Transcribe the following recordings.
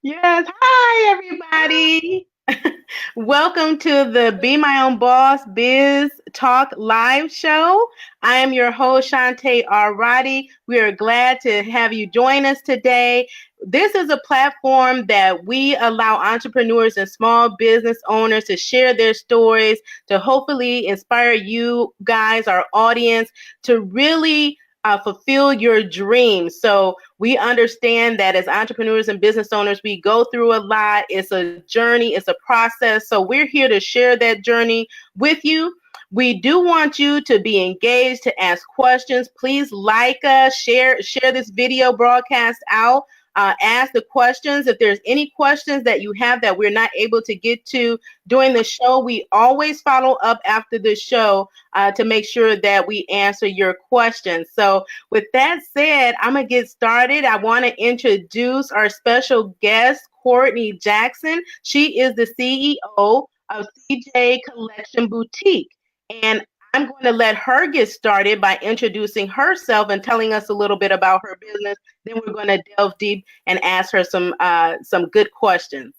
Yes. Hi, everybody. Welcome to the Be My Own Boss Biz Talk live show. I am your host, Shante R. Roddy. We are glad to have you join us today. This is a platform that we allow entrepreneurs and small business owners to share their stories, to hopefully inspire you guys, our audience, to really fulfill your dreams. So we understand that as entrepreneurs and business owners, we go through a lot. It's a journey, it's a process. So we're here to share that journey with you. We do want you to be engaged, to ask questions. Please like us, share this video broadcast out. Ask the questions. If there's any questions that you have that we're not able to get to during the show, we always follow up after the show to make sure that we answer your questions. So with that said, I'm going to get started. I want to introduce our special guest, Courtney Jackson. She is the CEO of CJ Collection Boutique. And I'm going to let her get started by introducing herself and telling us a little bit about her business. Then we're going to delve deep and ask her some good questions.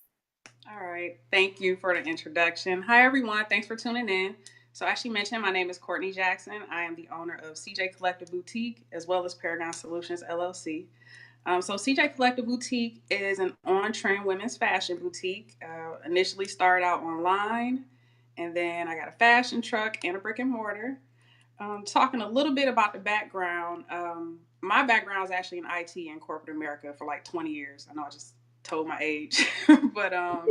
All right. Thank you for the introduction. Hi, everyone. Thanks for tuning in. So, as she mentioned, my name is Courtney Jackson. I am the owner of CJ Collective Boutique as well as Paragon Solutions LLC. CJ Collective Boutique is an on-trend women's fashion boutique. Initially started out online, and then I got a fashion truck and a brick and mortar. Talking a little bit about the background. My background is actually in IT in corporate America for like 20 years. I know I just told my age, but I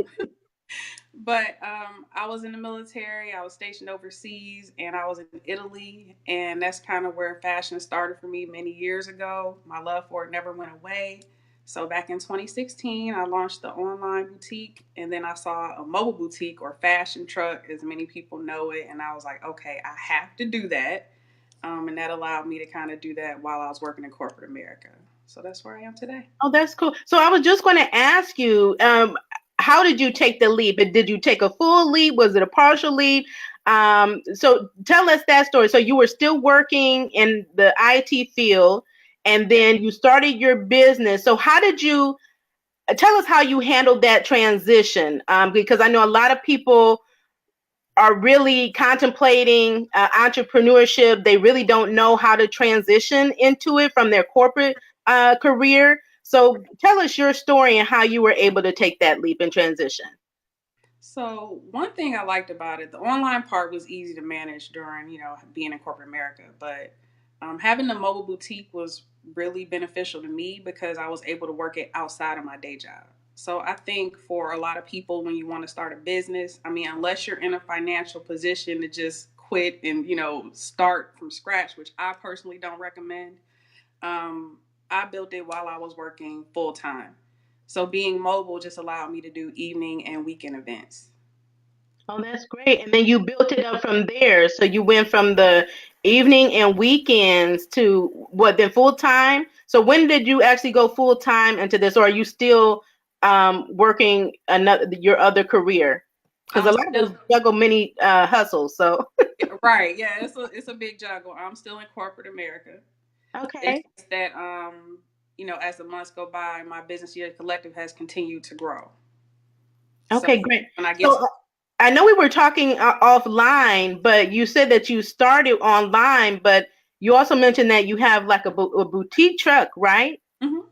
was in the military. I was stationed overseas, and I was in Italy, and that's kind of where fashion started for me many years ago. My love for it never went away. So back in 2016, I launched the online boutique, and then I saw a mobile boutique or fashion truck, as many people know it, and I was like, okay, I have to do that. And that allowed me to kind of do that while I was working in corporate America. So that's where I am today. Oh, that's cool. So I was just going to ask you, how did you take the leap? Did you take a full leap? Was it a partial leap? So tell us that story. So you were still working in the IT field, and Yeah. then you started your business. So how did you tell us how you handled that transition? Because I know a lot of people are really contemplating entrepreneurship. They really don't know how to transition into it from their corporate career. So tell us your story and how you were able to take that leap and transition. So one thing I liked about it, the online part was easy to manage during, being in corporate America. But having the mobile boutique was really beneficial to me because I was able to work it outside of my day job. So I think for a lot of people, when you want to start a business, I mean, unless you're in a financial position to just quit and, start from scratch, which I personally don't recommend, I built it while I was working full time. So being mobile just allowed me to do evening and weekend events. Oh, that's great. And then you built it up from there. So you went from the evening and weekends to what, then full time? So when did you actually go full time into this, or are you still working another your other career? Because I'm a lot of us still juggle many hustles. So right. Yeah, it's a big juggle. I'm still in corporate America. It's okay. just that as the months go by, my business year collective has continued to grow. So Okay, great. when I get So to I know we were talking offline, but you said that you started online, but you also mentioned that you have like a boutique truck, right? Mhm.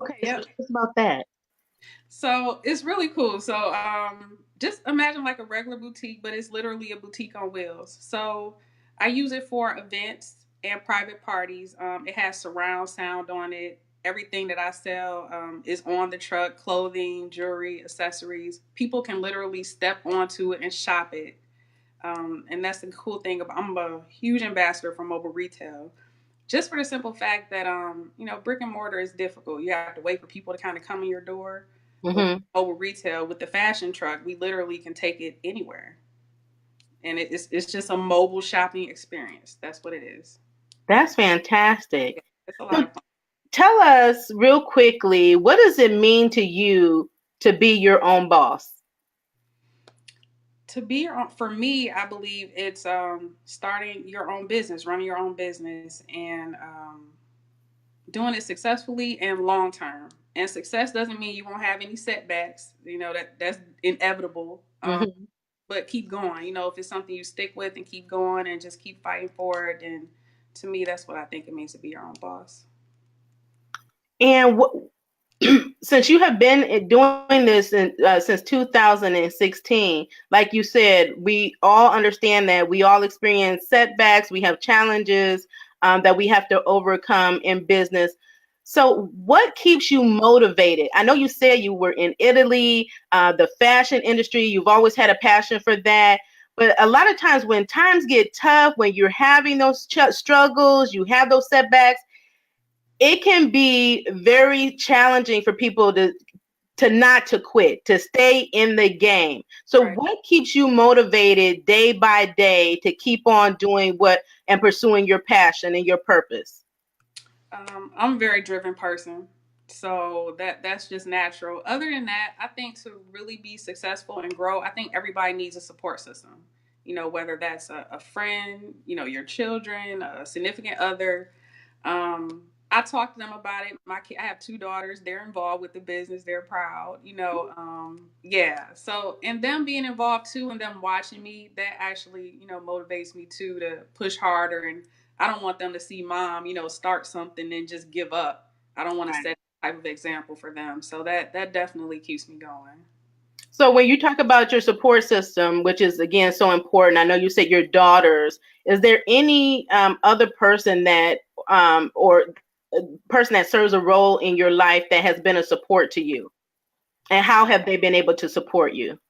Okay, so Yep. tell us about that. So it's really cool. So just imagine like a regular boutique, but it's literally a boutique on wheels. So I use it for events and private parties. It has surround sound on it. Everything that I sell is on the truck: clothing, jewelry, accessories. People can literally step onto it and shop it. And that's the cool thing about I'm a huge ambassador for mobile retail. Just for the simple fact that brick and mortar is difficult. You have to wait for people to kind of come in your door. But Hmm. mobile retail with the fashion truck, we literally can take it anywhere, and it's just a mobile shopping experience. That's what it is. That's fantastic. Yeah, it's a lot So of fun. tell us real quickly, what does it mean to you to be your own boss? To be your own, for me, I believe it's starting your own business, running your own business, and doing it successfully and long term. And success doesn't mean you won't have any setbacks. That's inevitable. Mm-hmm. But keep going. If it's something you stick with and keep going and just keep fighting for it, and to me, that's what I think it means to be your own boss. And since you have been doing this since 2016, like you said, we all understand that we all experience setbacks, we have challenges that we have to overcome in business. So, what keeps you motivated? I know you said you were in Italy, the fashion industry, you've always had a passion for that. But a lot of times when times get tough, when you're having those struggles, you have those setbacks, it can be very challenging for people to not to quit, to stay in the game. So Right. what keeps you motivated day by day to keep on doing what and pursuing your passion and your purpose? I'm a very driven person, so that's just natural. Other than that, I think to really be successful and grow, I think everybody needs a support system. Whether that's a friend, your children, a significant other. I talk to them about it. I have two daughters. They're involved with the business. They're proud. Yeah. So, and them being involved too, and them watching me, that actually, motivates me too to push harder. And I don't want them to see mom, start something and just give up. I don't want to set that type of example for them. So that definitely keeps me going. So when you talk about your support system, which is again so important, I know you said your daughters. Is there any other person that or person that serves a role in your life that has been a support to you? And how have they been able to support you?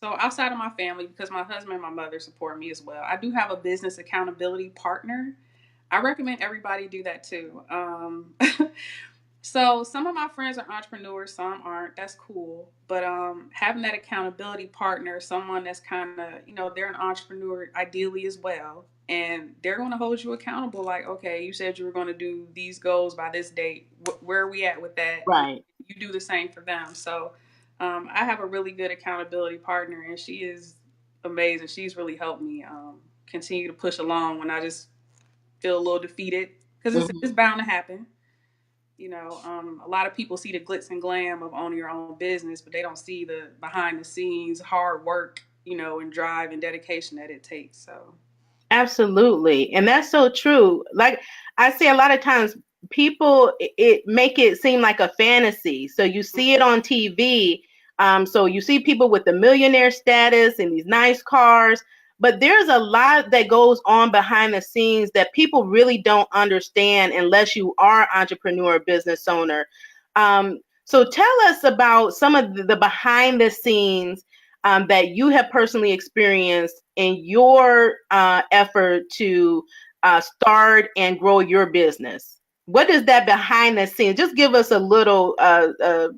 So outside of my family, because my husband and my mother support me as well, I do have a business accountability partner. I recommend everybody do that too. So some of my friends are entrepreneurs, some aren't. That's cool. But having that accountability partner, someone that's kind of, they're an entrepreneur ideally as well, and they're going to hold you accountable. Like, okay, you said you were going to do these goals by this date. Where are we at with that? Right. You do the same for them. So I have a really good accountability partner, and she is amazing. She's really helped me continue to push along when I just feel a little defeated, because it's bound to happen. A lot of people see the glitz and glam of owning your own business, but they don't see the behind the scenes hard work, and drive and dedication that it takes. So Absolutely. And that's so true. Like I say a lot of times people it make it seem like a fantasy. So you see it on TV. So you see people with the millionaire status and these nice cars, but there's a lot that goes on behind the scenes that people really don't understand unless you are entrepreneur business owner. So tell us about some of the behind the scenes that you have personally experienced in your effort to start and grow your business? What is that behind the scenes? Just give us a little a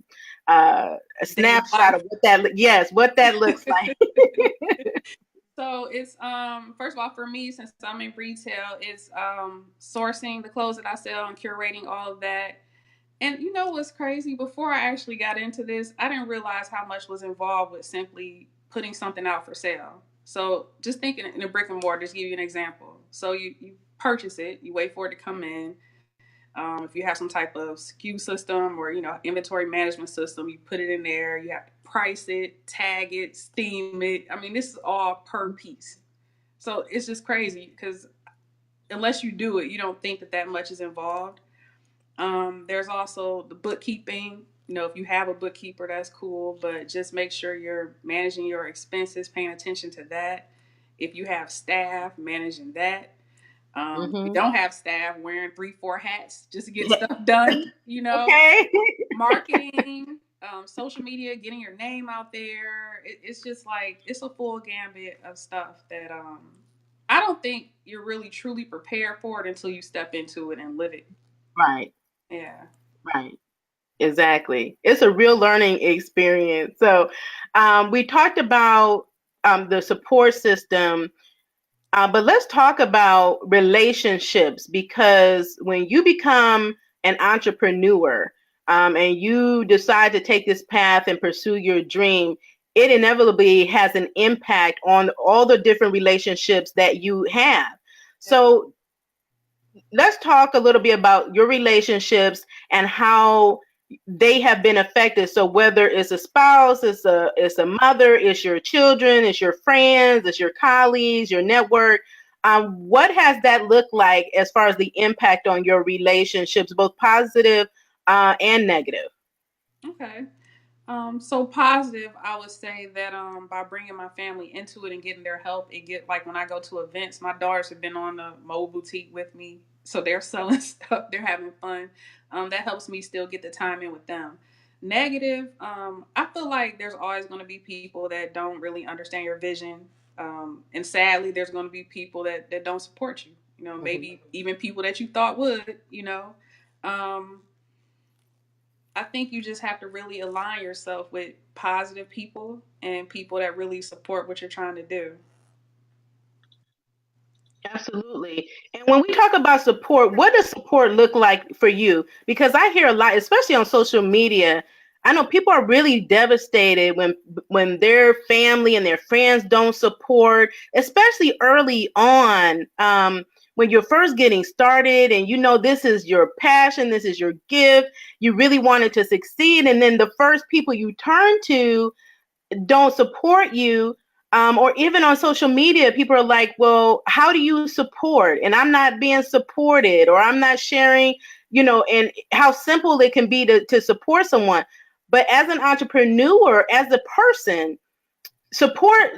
snapshot of what that what that looks like. So it's first of all, for me, since I'm in retail, it's sourcing the clothes that I sell and curating all of that. And you know what's crazy? Before I actually got into this, I didn't realize how much was involved with simply putting something out for sale. So just thinking in a brick and mortar, just give you an example. So you purchase it, you wait for it to come in. If you have some type of SKU system or inventory management system, you put it in there. You have to price it, tag it, steam it. I mean, this is all per piece. So it's just crazy because unless you do it, you don't think that much is involved. There's also the bookkeeping. If you have a bookkeeper, that's cool, but just make sure you're managing your expenses, paying attention to that. If you have staff, managing that. If you don't have staff, wearing 3-4 hats just to get stuff done. Okay. Marketing, social media, getting your name out there. It's just like it's a full gambit of stuff that I don't think you're really truly prepared for it until you step into it and live it. Right. Yeah. Right. Exactly. It's a real learning experience. So we talked about the support system, but let's talk about relationships, because when you become an entrepreneur and you decide to take this path and pursue your dream, it inevitably has an impact on all the different relationships that you have. So let's talk a little bit about your relationships and how they have been affected. So whether it's a spouse, it's a mother, it's your children, it's your friends, it's your colleagues, your network. What has that looked like as far as the impact on your relationships, both positive and negative? Okay. So positive, I would say that by bringing my family into it and getting their help, it get like when I go to events, my daughters have been on the mobile boutique with me, so they're selling stuff, they're having fun. That helps me still get the time in with them. Negative, I feel like there's always going to be people that don't really understand your vision, and sadly, there's going to be people that don't support you. You know, maybe even people that you thought would. You know. Um, I think you just have to really align yourself with positive people and people that really support what you're trying to do. Absolutely. And when we talk about support, what does support look like for you? Because I hear a lot, especially on social media. I know people are really devastated when their family and their friends don't support, especially early on, when you're first getting started and this is your passion, this is your gift, you really wanted to succeed, and then the first people you turn to don't support you, or even on social media, people are like, well, how do you support? And I'm not being supported, or I'm not sharing, and how simple it can be to support someone. But as an entrepreneur, as a person, support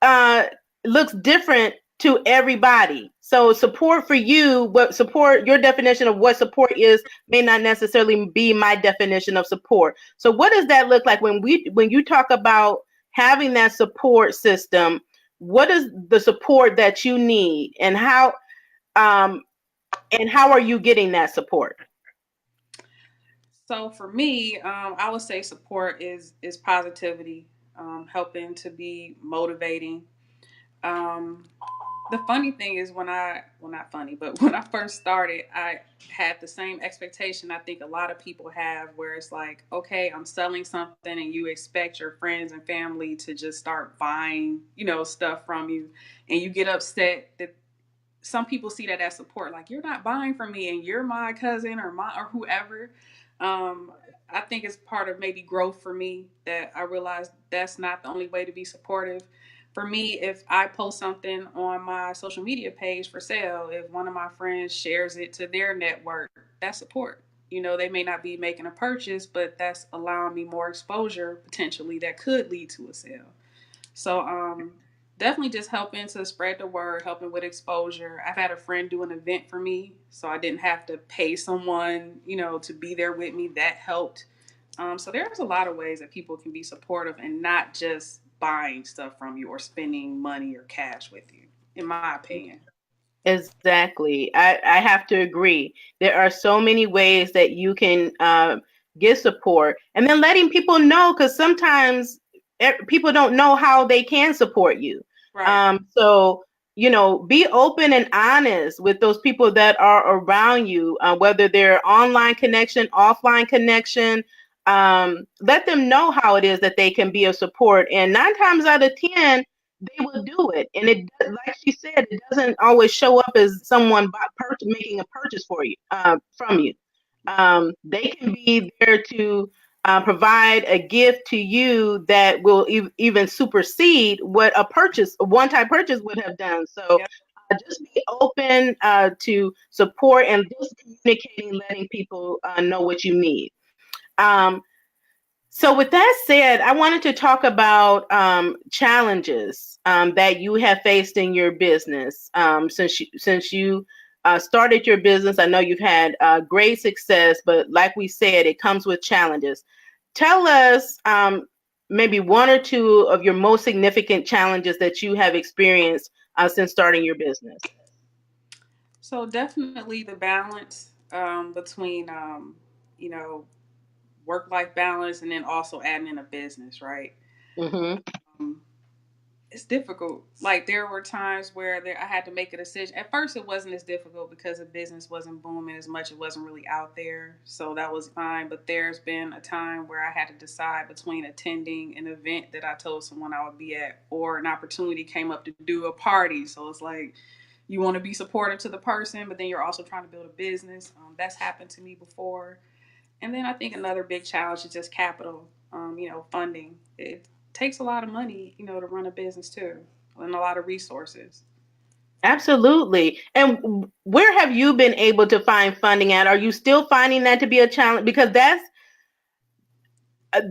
uh, looks different to everybody. So support for you, what support, your definition of what support is may not necessarily be my definition of support. So what does that look like when you talk about having that support system? What is the support that you need, um, and how are you getting that support? So for me, I would say support is positivity, helping to be motivating. Um, the funny thing is well, not funny, but when I first started, I had the same expectation I think a lot of people have, where it's like, okay, I'm selling something and you expect your friends and family to just start buying, stuff from you, and you get upset that some people see that as support, like you're not buying from me and you're my cousin or whoever. um I think it's part of maybe growth for me, that I realized that's not the only way to be supportive. For me, if I post something on my social media page for sale, if one of my friends shares it to their network, that's support. They may not be making a purchase, but that's allowing me more exposure potentially that could lead to a sale. So definitely just helping to spread the word, helping with exposure. I've had a friend do an event for me, so I didn't have to pay someone, to be there with me. That helped. So there's a lot of ways that people can be supportive and not just buying stuff from you or spending money or cash with you, in my opinion. Exactly. I have to agree. There are so many ways that you can get support, and then letting people know, because sometimes people don't know how they can support you. Right. So, be open and honest with those people that are around you, whether they're online connection, offline connection. Let them know how it is that they can be of support. And 9 times out of 10, they will do it. And like she said, it doesn't always show up as someone making a purchase for you, from you. They can be there to provide a gift to you that will even supersede what a one-time purchase would have done. So Yep. just be open to support, and just communicating, letting people know what you need. Um, so, with that said, I wanted to talk about challenges that you have faced in your business since you started your business. I know you've had great success, but like we said, it comes with challenges. Tell us maybe one or two of your most significant challenges that you have experienced since starting your business. So definitely the balance between, you know, work life balance and then also adding in a business, right? Mm-hmm. Um, it's difficult. Like there were times where I had to make a decision. At first, it wasn't as difficult because the business wasn't booming as much. It wasn't really out there, so that was fine. But there's been a time where I had to decide between attending an event that I told someone I would be at, or an opportunity came up to do a party. So it's like you want to be supportive to the person, but then you're also trying to build a business. That's happened to me before. And then I think another big challenge is just capital, funding. It takes a lot of money, to run a business too, and a lot of resources. Absolutely. And where have you been able to find funding at? Are you still finding that to be a challenge? Because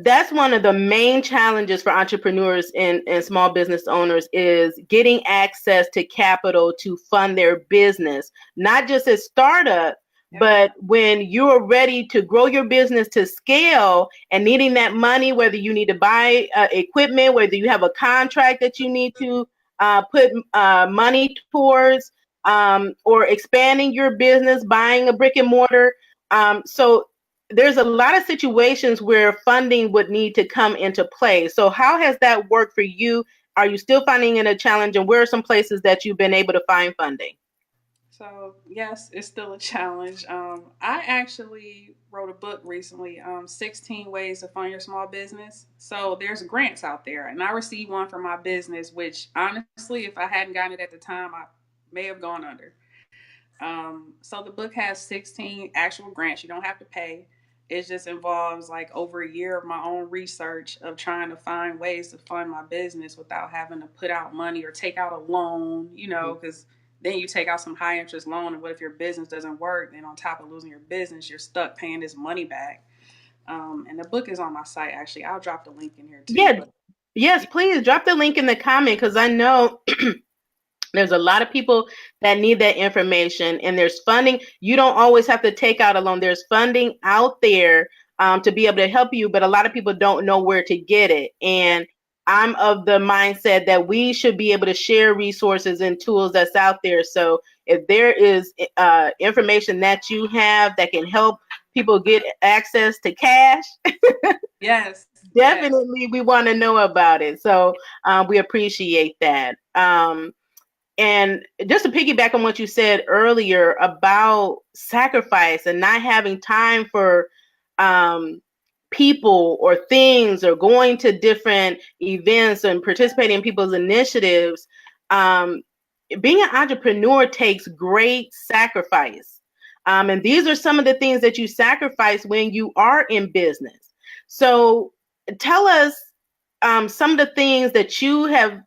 that's one of the main challenges for entrepreneurs and small business owners is getting access to capital to fund their business, not just as startup, Yep. but when you're ready to grow your business to scale and needing that money, whether you need to buy equipment, whether you have a contract that you need to put money towards, or expanding your business, buying a brick and mortar. So there's a lot of situations where funding would need to come into play. So how has that worked for you? Are you still finding it a challenge? And where are some places that you've been able to find funding? So yes, it's still a challenge. I actually wrote a book recently, 16 Ways to Fund Your Small Business. So there's grants out there, and I received one for my business, which honestly, if I hadn't gotten it at the time, I may have gone under. So the book has 16 actual grants. You don't have to pay. It just involves like over a year of my own research of trying to find ways to fund my business without having to put out money or take out a loan, because then you take out some high interest loan. And what if your business doesn't work? Then on top of losing your business, you're stuck paying this money back. And the book is on my site, actually. I'll drop the link in here too. Yeah, But yes, please drop the link in the comment because I know there's a lot of people that need that information, and there's funding. You don't always have to take out a loan. There's funding out there to be able to help you, but a lot of people don't know where to get it. And I'm of the mindset that we should be able to share resources and tools that's out there. So if there is information that you have that can help people get access to cash, yes, yes. definitely we want to know about it. So we appreciate that. And just to piggyback on what you said earlier about sacrifice and not having time for um, people or things or going to different events and participating in people's initiatives, um, being an entrepreneur takes great sacrifice. And these are some of the things that you sacrifice when you are in business. So tell us some of the things that you have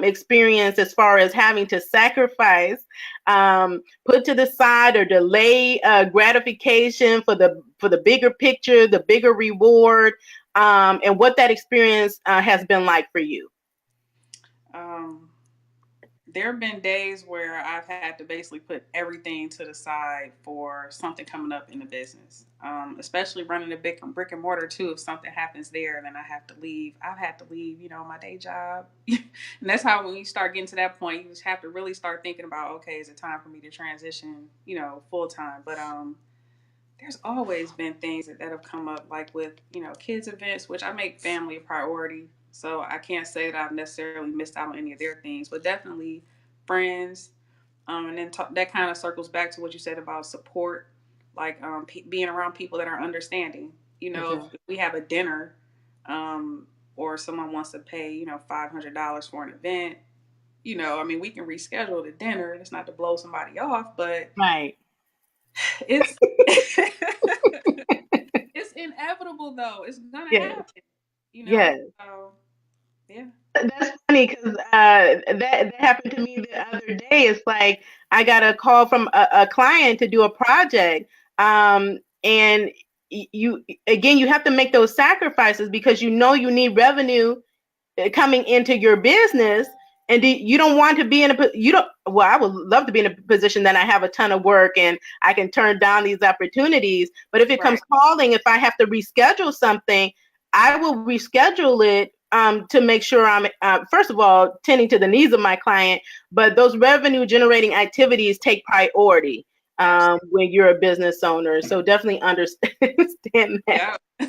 experienced as far as having to sacrifice, put to the side, or delay gratification for the bigger picture, the bigger reward, and what that experience has been like for you. Um, there have been days where I've had to basically put everything to the side for something coming up in the business, especially running a big brick and mortar too. If something happens there, then I have to leave. I've had to leave, my day job. And that's how when you start getting to that point, you just have to really start thinking about, okay, is it time for me to transition, full time? But there's always been things that have come up, like with, kids events, which I make family a priority. So I can't say that I've necessarily missed out on any of their things, but definitely friends. And then that kind of circles back to what you said about support, like being around people that are understanding. Mhm. If we have a dinner, or someone wants to pay, $500 for an event, we can reschedule the dinner. It's not to blow somebody off, but Right. it's it's inevitable though. It's gonna Yes. happen, Yes. So yeah. That's funny because that happened to me the other day. It's like I got a call from a client to do a project, and you again you have to make those sacrifices because you know you need revenue coming into your business, and you don't want to be in a you don't well I would love to be in a position that I have a ton of work and I can turn down these opportunities, but if it comes Right. calling, if I have to reschedule something, I will reschedule it to make sure I'm first of all tending to the needs of my client, but those revenue generating activities take priority Absolutely. when you're a business owner, so definitely understand that. Yeah.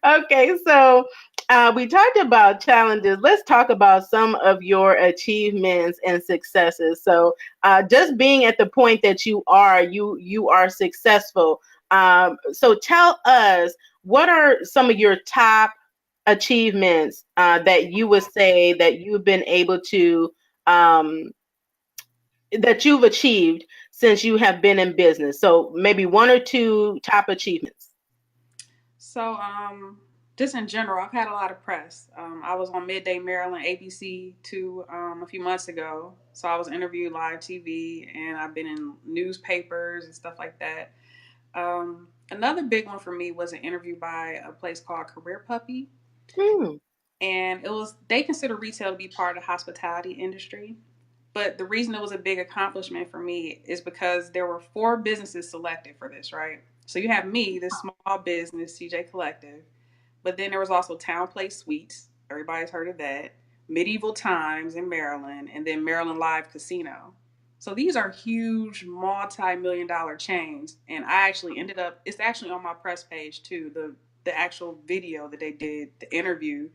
Okay, so we talked about challenges. Let's talk about some of your achievements and successes. So, just being at the point that you are successful. So, tell us what are some of your top achievements that you would say that you've been able to um, that you've achieved since you have been in business? So maybe one or two top achievements. So, just in general, I've had a lot of press. I was on Midday Maryland ABC two a few months ago. So I was interviewed live TV, and I've been in newspapers and stuff like that. Another big one for me was an interview by a place called Career Puppy, Hmm. and they consider retail to be part of the hospitality industry. But the reason it was a big accomplishment for me is because there were 4 businesses selected for this, right? So you have me, this small business, CJ Collective, but then there was also Town Place Suites. Everybody's heard of that. Medieval Times in Maryland, and then Maryland Live Casino. So these are huge multi-million-dollar chains. And I actually ended up, it's actually on my press page too, the actual video that they did, the interview.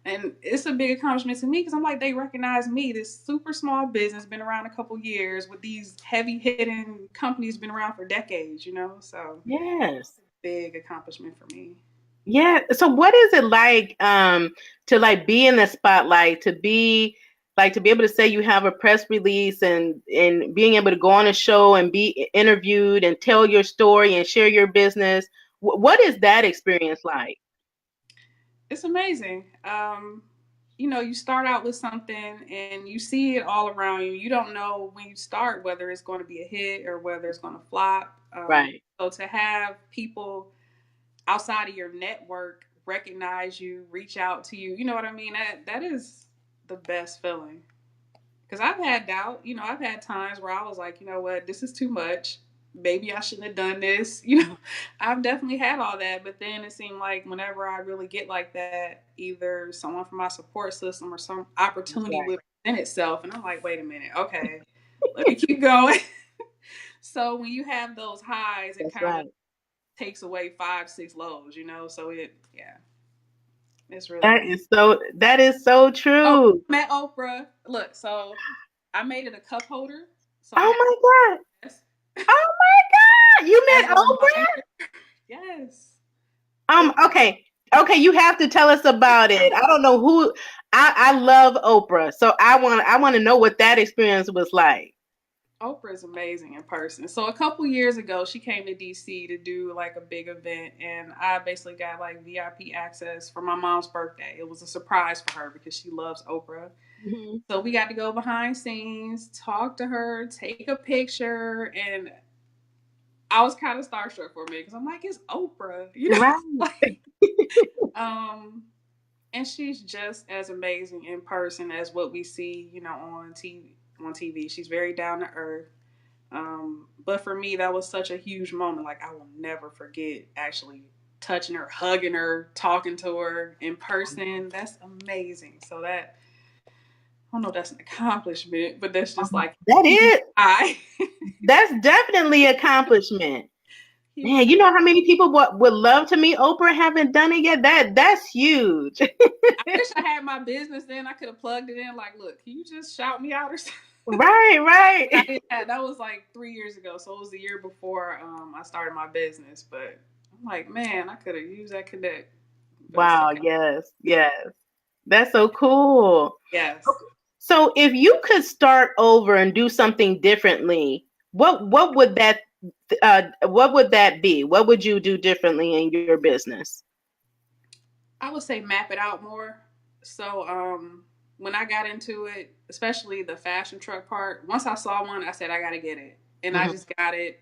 And it's a big accomplishment to me because I'm like, they recognize me, this super small business, been around a couple years with these heavy hitting companies, been around for decades, you know? So Yes. big accomplishment for me. Yeah. So what is it like to like be in the spotlight, to be able to say you have a press release and being able to go on a show and be interviewed and tell your story and share your business? What is that experience like? It's amazing. You start out with something and you see it all around you. You don't know when you start whether it's going to be a hit or whether it's going to flop. Right. So to have people outside of your network recognize you, reach out to you, you know what I mean? That is the best feeling. Because I've had doubt. I've had times where I was like, you know what, this is too much. Maybe I shouldn't have done this. I've definitely had all that. But then it seemed like whenever I really get like that, either someone from my support system or some opportunity Right. would present itself. And I'm like, wait a minute. Okay, let me keep going. So when you have those highs, it That's kind of right. takes away 5, 6 lows. So yeah, it's really That nice. is so Oh, true. met Oprah. Look, so I made it a cup holder. So I Oh have my God. this Oh my God. You as met a Oprah? reminder. Yes. It was Okay. Okay, you have to tell us about it. I don't know who I love Oprah. So I want to know what that experience was like. Oprah is amazing in person. So a couple years ago, she came to DC to do like a big event, and I basically got like VIP access for my mom's birthday. It was a surprise for her because she loves Oprah. Mhm. So we got to go behind scenes, talk to her, take a picture, and I was kind of starstruck for me because I'm like, it's Oprah, Right. like, um, and she's just as amazing in person as what we see, on TV. On TV, she's very down to earth. But for me, that was such a huge moment. Like I will never forget actually touching her, hugging her, talking to her in person. That's amazing. So that I don't know if that's an accomplishment, but that's just like That huge is high. that's definitely accomplishment. Man, Huge. you know how many people would love to meet Oprah haven't done it yet? That's huge. I wish I had my business then. I could have plugged it in. Like, look, can you just shout me out or something? Right, I right. didn't have, that was like 3 years ago, so it was the year before I started my business. But I'm like, man, I could have used that connect. But it's Wow, okay. yes, yes. That's so cool. Yes. So if you could start over and do something differently, what would that be? What would you do differently in your business? I would say map it out more. So when I got into it, especially the fashion truck part, once I saw one, I said I gotta get it. And I Mhm. just got it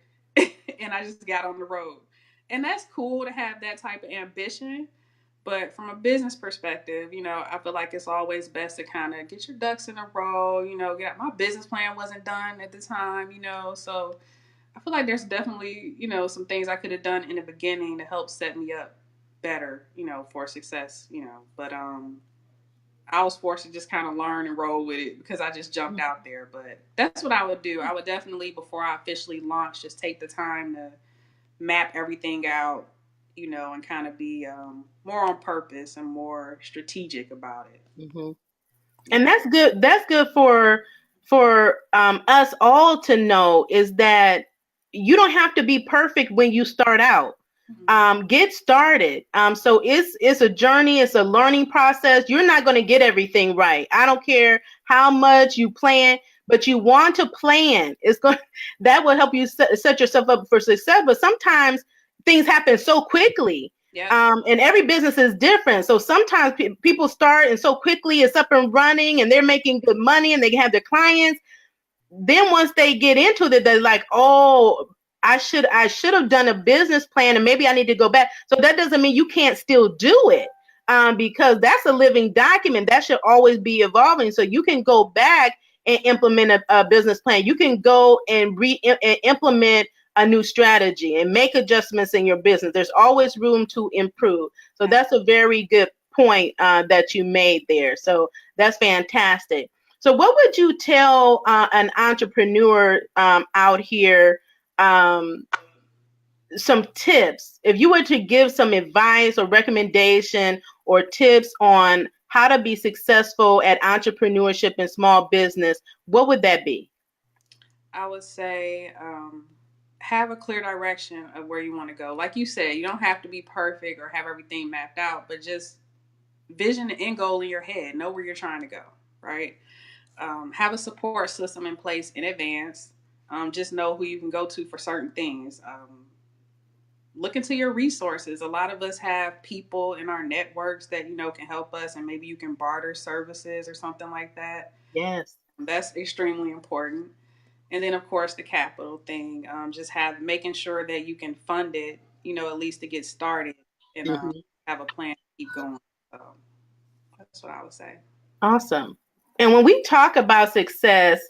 and I just got on the road. And that's cool to have that type of ambition. But from a business perspective, I feel like it's always best to kind of get your ducks in a row, my business plan wasn't done at the time, so I feel like there's definitely, some things I could have done in the beginning to help set me up better, for success, But I was forced to just kind of learn and roll with it because I just jumped out there. But that's what I would do. I would definitely, before I officially launch, just take the time to map everything out, and kind of be more on purpose and more strategic about it. Mhm. And Yeah. that's good. That's good for us all to know is that you don't have to be perfect when you start out. Mhm. Get started. So it's a journey. It's a learning process. You're not going to get everything right. I don't care how much you plan, but you want to plan. It's going that will help you set yourself up for success. But sometimes things happen so quickly. Yep. And every business is different. So sometimes people start and so quickly it's up and running and they're making good money and they have their clients. Then once they get into it, they're like, oh, I should have done a business plan and maybe I need to go back. So that doesn't mean you can't still do it, because that's a living document that should always be evolving. So you can go back and implement a business plan. You can go and implement a new strategy and make adjustments in your business. There's always room to improve. So that's a very good point that you made there. So that's fantastic. So, what would you tell an entrepreneur out here? Um, some tips, if you were to give some advice or recommendation or tips on how to be successful at entrepreneurship and small business, what would that be? I would say have a clear direction of where you want to go. Like you said, you don't have to be perfect or have everything mapped out, but just vision the end goal in your head. Know where you're trying to go, right? Have a support system in place in advance. Just know who you can go to for certain things. Look into your resources. A lot of us have people in our networks that can help us, and maybe you can barter services or something like that. Yes. That's extremely important. And then, of course, the capital thing. Just making sure that you can fund it, at least to get started, and Hmm. have a plan to keep going. So that's what I would say. Awesome. And when we talk about success,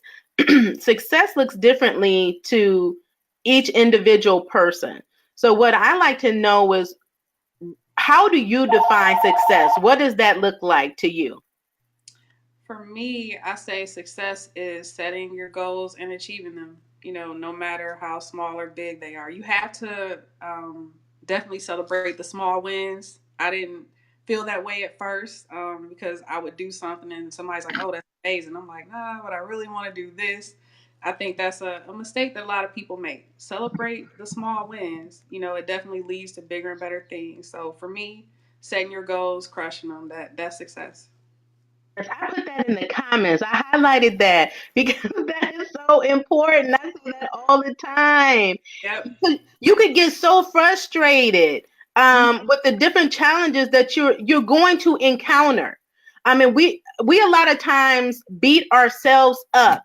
success looks differently to each individual person. So, what I like to know is, how do you define success? What does that look like to you? For me, I say success is setting your goals and achieving them. No matter how small or big they are, you have to definitely celebrate the small wins. I didn't feel that way at first because I would do something and somebody's like, "Oh, that's amazing." I'm like, "Nah, but I really want to do this." I think that's a mistake that a lot of people make. Celebrate the small wins. It definitely leads to bigger and better things. So for me, setting your goals, crushing them, that's success. I put that in the comments. I highlighted that because that is so important. I say that all the time. Yep. You could get so frustrated with the different challenges that you're going to encounter. I mean, we a lot of times beat ourselves up.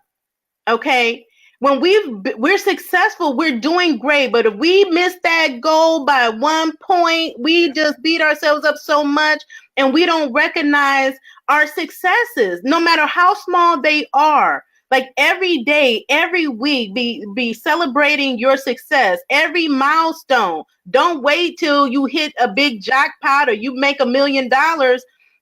Okay, when we're successful, we're doing great, but if we miss that goal by 1 point, we just beat ourselves up so much and we don't recognize our successes, no matter how small they are. Like every day, every week, be celebrating your success, every milestone. Don't wait till you hit a big jackpot or you make $1 million,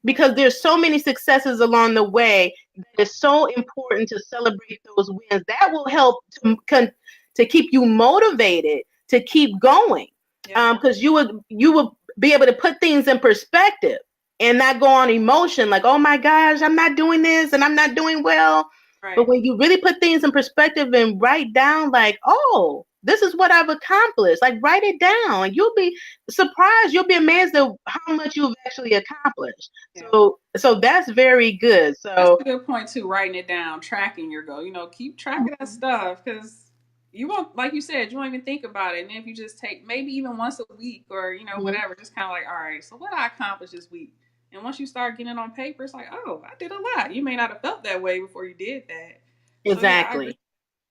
because there's so many successes along the way. It's so important to celebrate those wins. That will help to keep you motivated to keep going, Yep. because you would be able to put things in perspective and not go on emotion like, oh my gosh, I'm not doing this and I'm not doing well. But Right. when you really put things in perspective and write down like, oh, this is what I've accomplished, like write it down. You'll be surprised. You'll be amazed at how much you've actually accomplished. Yeah. So that's very good. That's So a good point too. Writing it down, tracking your goal. Keep track of that stuff because you won't, like you said, you won't even think about it. And if you just take maybe even once a week or mhm, whatever, just kind of like, all right, so what I accomplished this week. And once you start getting it on paper, it's like, oh, I did a lot. You may not have felt that way before you did that. So yeah, I agree. exactly.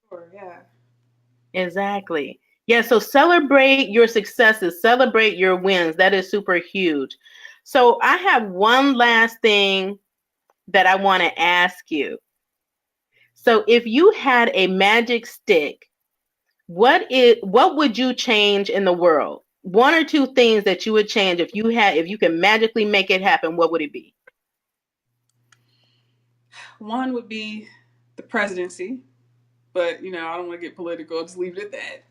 Sure, yeah. Exactly. Yeah, so celebrate your successes, celebrate your wins. That is super huge. So I have one last thing that I want to ask you. So if you had a magic stick, what would you change in the world? One or two things that you would change if you can magically make it happen, what would it be? One would be the presidency, but I don't want to get political. I'll just leave it at that.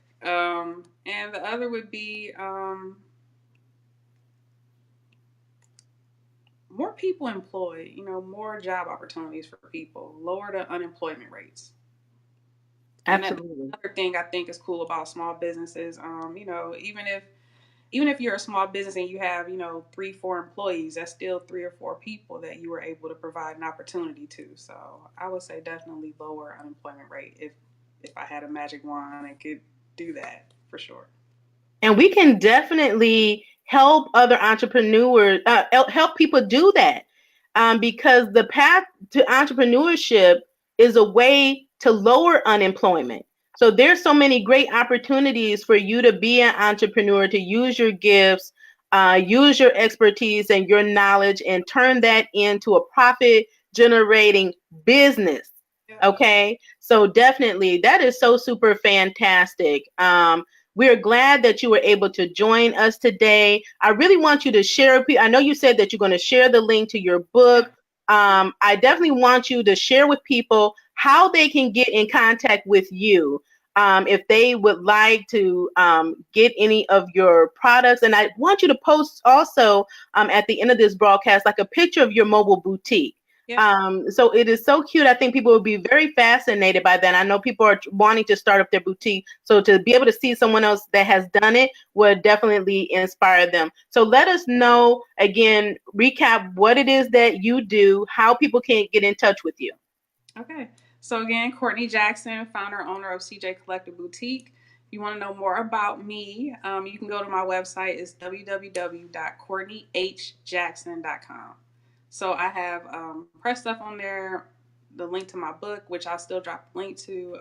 And the other would be more people employed, more job opportunities for people, lower the unemployment rates. And that's Absolutely. another thing I think is cool about small businesses. Even if even if you're a small business and you have, 3, 4 employees, that's still 3 or 4 people that you were able to provide an opportunity to. So I would say definitely lower unemployment rate if I had a magic wand and could do that for sure. And we can definitely help other entrepreneurs, help people do that, because the path to entrepreneurship is a way to lower unemployment. So there's so many great opportunities for you to be an entrepreneur, to use your gifts, use your expertise and your knowledge, and turn that into a profit generating business. Okay, so definitely that is so super fantastic. We're glad that you were able to join us today. I really want you to share. I know you said that you're going to share the link to your book. I definitely want you to share with people how they can get in contact with you, if they would like to get any of your products. And I want you to post also, at the end of this broadcast, like a picture of your mobile boutique. So it is so cute. I think people will be very fascinated by that. I know people are wanting to start up their boutique. So to be able to see someone else that has done it would definitely inspire them. So let us know, again, recap what it is that you do, how people can get in touch with you. Okay. So again, Courtney Jackson, founder, owner of CJ Collective Boutique. If you want to know more about me, you can go to my website. It's www.courtneyhjackson.com. So I have press stuff on there, the link to my book, which I'll still drop the link to,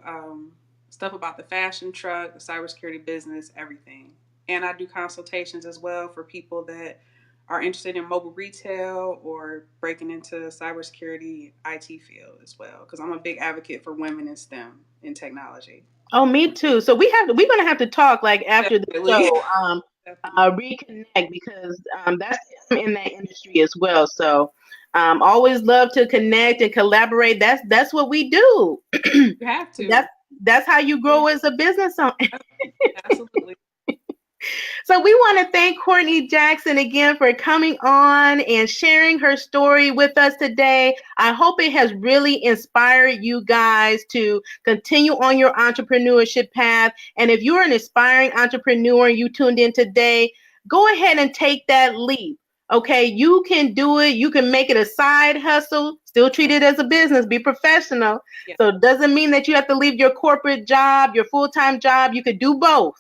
stuff about the fashion truck, the cybersecurity business, everything. And I do consultations as well for people that are interested in mobile retail or breaking into cybersecurity IT field as well, because I'm a big advocate for women in STEM in technology. Oh, me too. So we're gonna have to talk like after the Definitely. show, Definitely. reconnect, because that's I'm in that industry as well. So always love to connect and collaborate. That's what we do. You have to. that's that's how you grow as a business owner. Absolutely. So we want to thank Courtney Jackson again for coming on and sharing her story with us today. I hope it has really inspired you guys to continue on your entrepreneurship path. And if you're an aspiring entrepreneur and you tuned in today, go ahead and take that leap. Okay, you can do it. You can make it a side hustle, still treat it as a business, be professional. Yeah. So it doesn't mean that you have to leave your corporate job, your full-time job. You could do both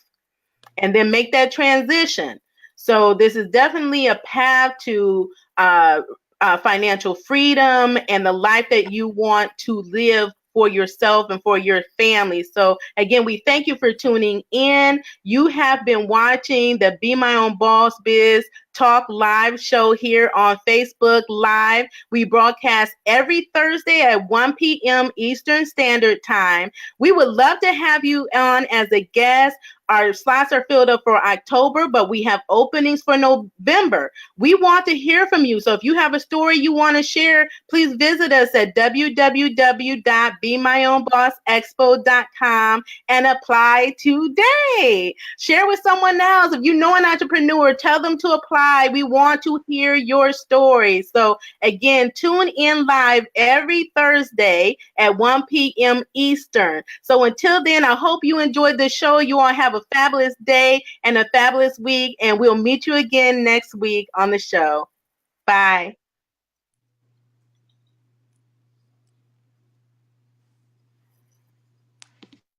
and then make that transition. So this is definitely a path to financial freedom and the life that you want to live for yourself and for your family. So again, we thank you for tuning in. You have been watching the Be My Own Boss Biz Talk live show here on Facebook Live. We broadcast every Thursday at 1 p.m. Eastern Standard Time. We would love to have you on as a guest. Our slots are filled up for October, but we have openings for November. We want to hear from you. So if you have a story you want to share, please visit us at www.bemyownbossexpo.com and apply today. Share with someone else. If you know an entrepreneur, tell them to apply. We want to hear your story. So again, tune in live every Thursday at 1 p.m. Eastern. So until then, I hope you enjoyed the show. You all have a fabulous day and a fabulous week, and we'll meet you again next week on the show. Bye.